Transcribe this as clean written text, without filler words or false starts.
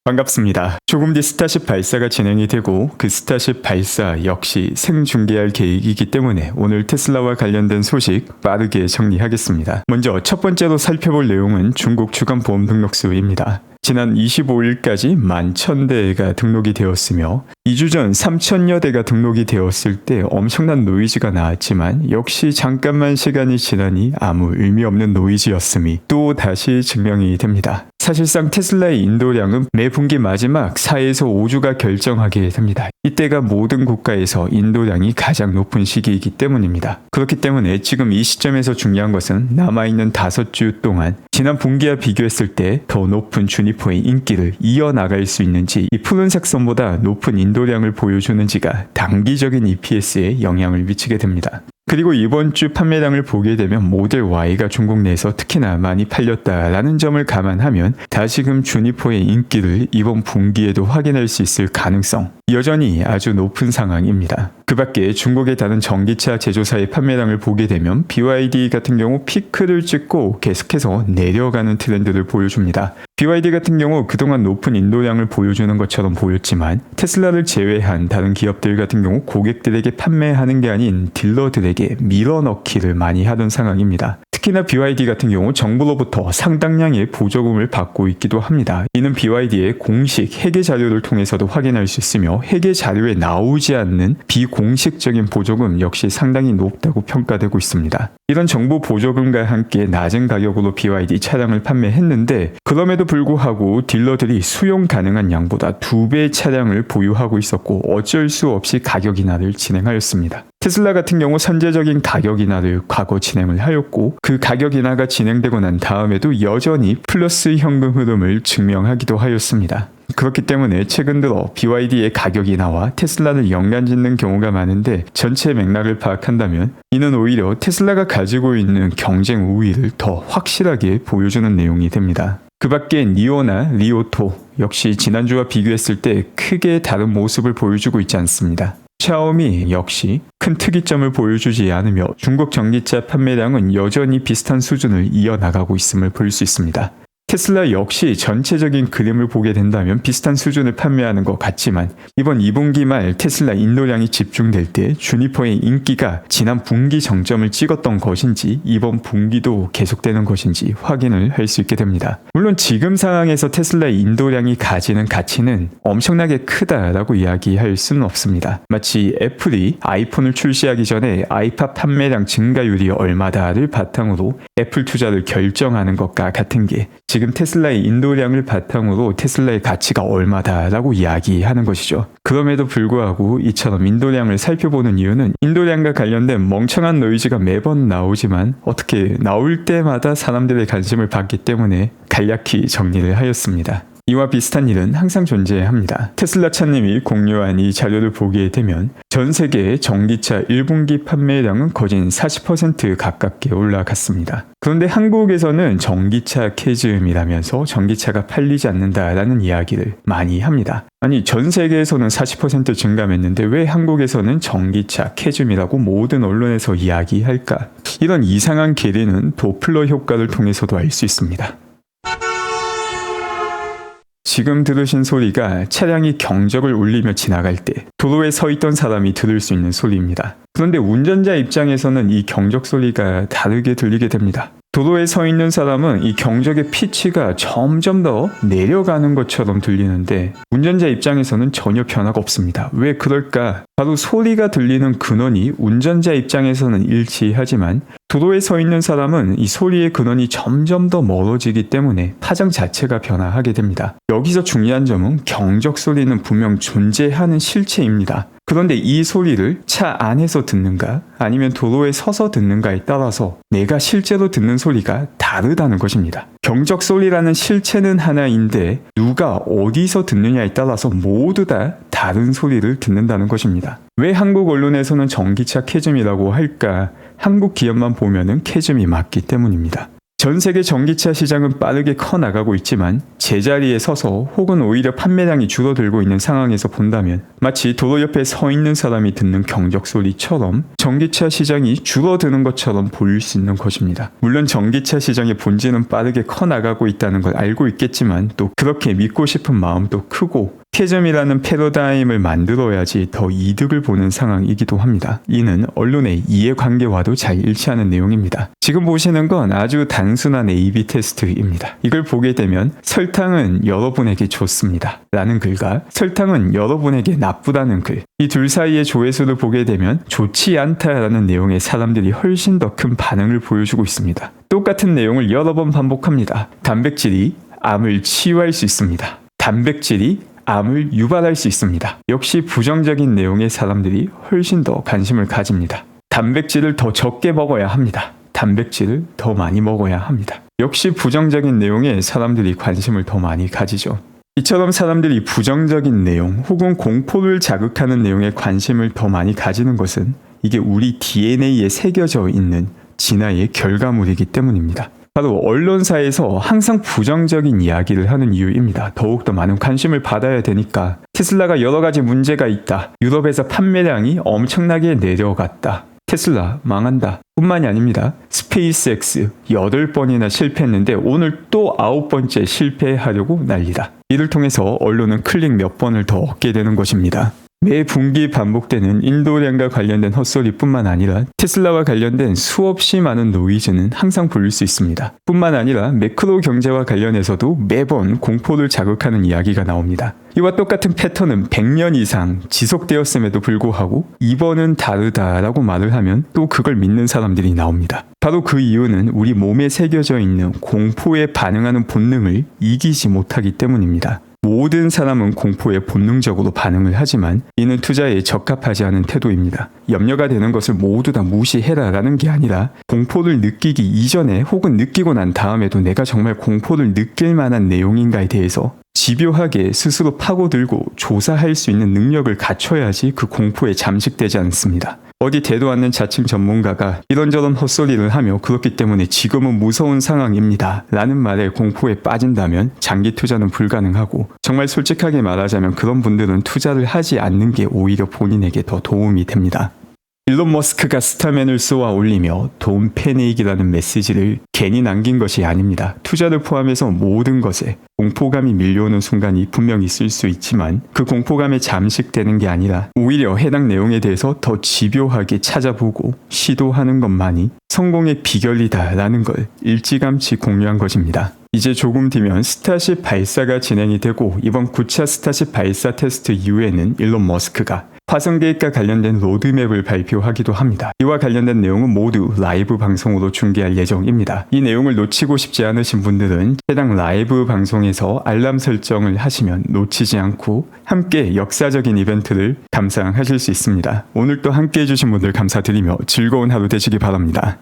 반갑습니다. 조금 뒤 스타쉽 발사가 진행이 되고 그 스타쉽 발사 역시 생중계할 계획이기 때문에 오늘 테슬라와 관련된 소식 빠르게 정리하겠습니다. 먼저 첫 번째로 살펴볼 내용은 중국 주간 보험 등록수입니다. 지난 25일까지 11,000대가 등록이 되었으며 2주 전 3,000여 대가 등록이 되었을 때 엄청난 노이즈가 나왔지만 역시 잠깐만 시간이 지나니 아무 의미 없는 노이즈였음이 또 다시 증명이 됩니다. 사실상 테슬라의 인도량은 매 분기 마지막 4에서 5주가 결정하게 됩니다. 이때가 모든 국가에서 인도량이 가장 높은 시기이기 때문입니다. 그렇기 때문에 지금 이 시점에서 중요한 것은 남아있는 5주 동안 지난 분기와 비교했을 때 더 높은 주니퍼의 인기를 이어나갈 수 있는지 이 푸른색 선보다 높은 인도량을 보여주는지가 단기적인 EPS에 영향을 미치게 됩니다. 그리고 이번 주 판매량을 보게 되면 모델 Y가 중국 내에서 특히나 많이 팔렸다라는 점을 감안하면 다시금 주니퍼의 인기를 이번 분기에도 확인할 수 있을 가능성 여전히 아주 높은 상황입니다. 그 밖에 중국의 다른 전기차 제조사의 판매량을 보게 되면 BYD 같은 경우 피크를 찍고 계속해서 내려가는 트렌드를 보여줍니다. BYD 같은 경우 그동안 높은 인도량을 보여주는 것처럼 보였지만 테슬라를 제외한 다른 기업들 같은 경우 고객들에게 판매하는 게 아닌 딜러들에게 밀어넣기를 많이 하던 상황입니다. 특히나 BYD 같은 경우 정부로부터 상당량의 보조금을 받고 있기도 합니다. 이는 BYD의 공식 회계 자료를 통해서도 확인할 수 있으며 회계 자료에 나오지 않는 비공식적인 보조금 역시 상당히 높다고 평가되고 있습니다. 이런 정부 보조금과 함께 낮은 가격으로 BYD 차량을 판매했는데 그럼에도 불구하고 딜러들이 수용 가능한 양보다 2배 차량을 보유하고 있었고 어쩔 수 없이 가격 인하를 진행하였습니다. 테슬라 같은 경우 선제적인 가격 인하를 과거 진행을 하였고 그 가격 인하가 진행되고 난 다음에도 여전히 플러스 현금 흐름을 증명하기도 하였습니다. 그렇기 때문에 최근 들어 BYD의 가격 인하와 테슬라를 연관짓는 경우가 많은데 전체 맥락을 파악한다면 이는 오히려 테슬라가 가지고 있는 경쟁 우위를 더 확실하게 보여주는 내용이 됩니다. 그 밖에 니오나 리오토 역시 지난주와 비교했을 때 크게 다른 모습을 보여주고 있지 않습니다. 샤오미 역시 큰 특이점을 보여주지 않으며 중국 전기차 판매량은 여전히 비슷한 수준을 이어나가고 있음을 볼 수 있습니다. 테슬라 역시 전체적인 그림을 보게 된다면 비슷한 수준을 판매하는 것 같지만 이번 2분기 말 테슬라 인도량이 집중될 때 주니퍼의 인기가 지난 분기 정점을 찍었던 것인지 이번 분기도 계속되는 것인지 확인을 할 수 있게 됩니다. 물론 지금 상황에서 테슬라의 인도량이 가지는 가치는 엄청나게 크다라고 이야기할 수는 없습니다. 마치 애플이 아이폰을 출시하기 전에 아이팟 판매량 증가율이 얼마다를 바탕으로 애플 투자를 결정하는 것과 같은 게 지금 테슬라의 인도량을 바탕으로 테슬라의 가치가 얼마다라고 이야기하는 것이죠. 그럼에도 불구하고 이처럼 인도량을 살펴보는 이유는 인도량과 관련된 멍청한 노이즈가 매번 나오지만 어떻게 나올 때마다 사람들의 관심을 받기 때문에 간략히 정리를 하였습니다. 이와 비슷한 일은 항상 존재합니다. 테슬라 차님이 공유한 이 자료를 보게 되면 전 세계의 전기차 1분기 판매량은 거진 40% 가깝게 올라갔습니다. 그런데 한국에서는 전기차 캐즘이라면서 전기차가 팔리지 않는다라는 이야기를 많이 합니다. 아니 전 세계에서는 40% 증감했는데 왜 한국에서는 전기차 캐즘이라고 모든 언론에서 이야기할까? 이런 이상한 계리는 도플러 효과를 통해서도 알 수 있습니다. 지금 들으신 소리가 차량이 경적을 울리며 지나갈 때 도로에 서 있던 사람이 들을 수 있는 소리입니다. 그런데 운전자 입장에서는 이 경적 소리가 다르게 들리게 됩니다. 도로에 서 있는 사람은 이 경적의 피치가 점점 더 내려가는 것처럼 들리는데 운전자 입장에서는 전혀 변화가 없습니다. 왜 그럴까? 바로 소리가 들리는 근원이 운전자 입장에서는 일치하지만 도로에 서 있는 사람은 이 소리의 근원이 점점 더 멀어지기 때문에 파장 자체가 변화하게 됩니다. 여기서 중요한 점은 경적 소리는 분명 존재하는 실체입니다. 그런데 이 소리를 차 안에서 듣는가 아니면 도로에 서서 듣는가에 따라서 내가 실제로 듣는 소리가 다르다는 것입니다. 경적 소리라는 실체는 하나인데 누가 어디서 듣느냐에 따라서 모두 다 다른 소리를 듣는다는 것입니다. 왜 한국 언론에서는 전기차 캐즘이라고 할까? 한국 기업만 보면은 캐즘이 맞기 때문입니다. 전 세계 전기차 시장은 빠르게 커나가고 있지만 제자리에 서서 혹은 오히려 판매량이 줄어들고 있는 상황에서 본다면 마치 도로 옆에 서 있는 사람이 듣는 경적 소리처럼 전기차 시장이 줄어드는 것처럼 보일 수 있는 것입니다. 물론 전기차 시장의 본질은 빠르게 커나가고 있다는 걸 알고 있겠지만 또 그렇게 믿고 싶은 마음도 크고 캐즘이라는 패러다임을 만들어야지 더 이득을 보는 상황이기도 합니다. 이는 언론의 이해관계와도 잘 일치하는 내용입니다. 지금 보시는 건 아주 단순한 A/B 테스트입니다. 이걸 보게 되면 설탕은 여러분에게 좋습니다 라는 글과 설탕은 여러분에게 나쁘다는 글, 이 둘 사이의 조회수를 보게 되면 좋지 않다라는 내용의 사람들이 훨씬 더 큰 반응을 보여주고 있습니다. 똑같은 내용을 여러 번 반복합니다. 단백질이 암을 치유할 수 있습니다. 단백질이 암을 유발할 수 있습니다. 역시 부정적인 내용의 사람들이 훨씬 더 관심을 가집니다. 단백질을 더 적게 먹어야 합니다. 단백질을 더 많이 먹어야 합니다. 역시 부정적인 내용에 사람들이 관심을 더 많이 가지죠. 이처럼 사람들이 부정적인 내용 혹은 공포를 자극하는 내용에 관심을 더 많이 가지는 것은 이게 우리 DNA에 새겨져 있는 진화의 결과물이기 때문입니다. 바로 언론사에서 항상 부정적인 이야기를 하는 이유입니다. 더욱더 많은 관심을 받아야 되니까. 테슬라가 여러 가지 문제가 있다. 유럽에서 판매량이 엄청나게 내려갔다. 테슬라 망한다. 뿐만이 아닙니다. 스페이스X 8번이나 실패했는데 오늘 또 9번째 실패하려고 난리다. 이를 통해서 언론은 클릭 몇 번을 더 얻게 되는 것입니다. 매 분기 반복되는 인도량과 관련된 헛소리뿐만 아니라 테슬라와 관련된 수없이 많은 노이즈는 항상 보일 수 있습니다. 뿐만 아니라 매크로 경제와 관련해서도 매번 공포를 자극하는 이야기가 나옵니다. 이와 똑같은 패턴은 100년 이상 지속되었음에도 불구하고 이번은 다르다라고 말을 하면 또 그걸 믿는 사람들이 나옵니다. 바로 그 이유는 우리 몸에 새겨져 있는 공포에 반응하는 본능을 이기지 못하기 때문입니다. 모든 사람은 공포에 본능적으로 반응을 하지만 이는 투자에 적합하지 않은 태도입니다. 염려가 되는 것을 모두 다 무시해라 라는 게 아니라 공포를 느끼기 이전에 혹은 느끼고 난 다음에도 내가 정말 공포를 느낄 만한 내용인가에 대해서 집요하게 스스로 파고들고 조사할 수 있는 능력을 갖춰야지 그 공포에 잠식되지 않습니다. 어디 대도 않는 자칭 전문가가 이런저런 헛소리를 하며 그렇기 때문에 지금은 무서운 상황입니다 라는 말에 공포에 빠진다면 장기 투자는 불가능하고, 정말 솔직하게 말하자면 그런 분들은 투자를 하지 않는 게 오히려 본인에게 더 도움이 됩니다. 일론 머스크가 스타맨을 쏘아 올리며 돈 패닉이라는 메시지를 괜히 남긴 것이 아닙니다. 투자를 포함해서 모든 것에 공포감이 밀려오는 순간이 분명 있을 수 있지만 그 공포감에 잠식되는 게 아니라 오히려 해당 내용에 대해서 더 집요하게 찾아보고 시도하는 것만이 성공의 비결이다라는 걸 일찌감치 공유한 것입니다. 이제 조금 뒤면 스타쉽 발사가 진행이 되고 이번 9차 스타쉽 발사 테스트 이후에는 일론 머스크가 화성 계획과 관련된 로드맵을 발표하기도 합니다. 이와 관련된 내용은 모두 라이브 방송으로 중계할 예정입니다. 이 내용을 놓치고 싶지 않으신 분들은 해당 라이브 방송에서 알람 설정을 하시면 놓치지 않고 함께 역사적인 이벤트를 감상하실 수 있습니다. 오늘 또 함께 해주신 분들 감사드리며 즐거운 하루 되시기 바랍니다.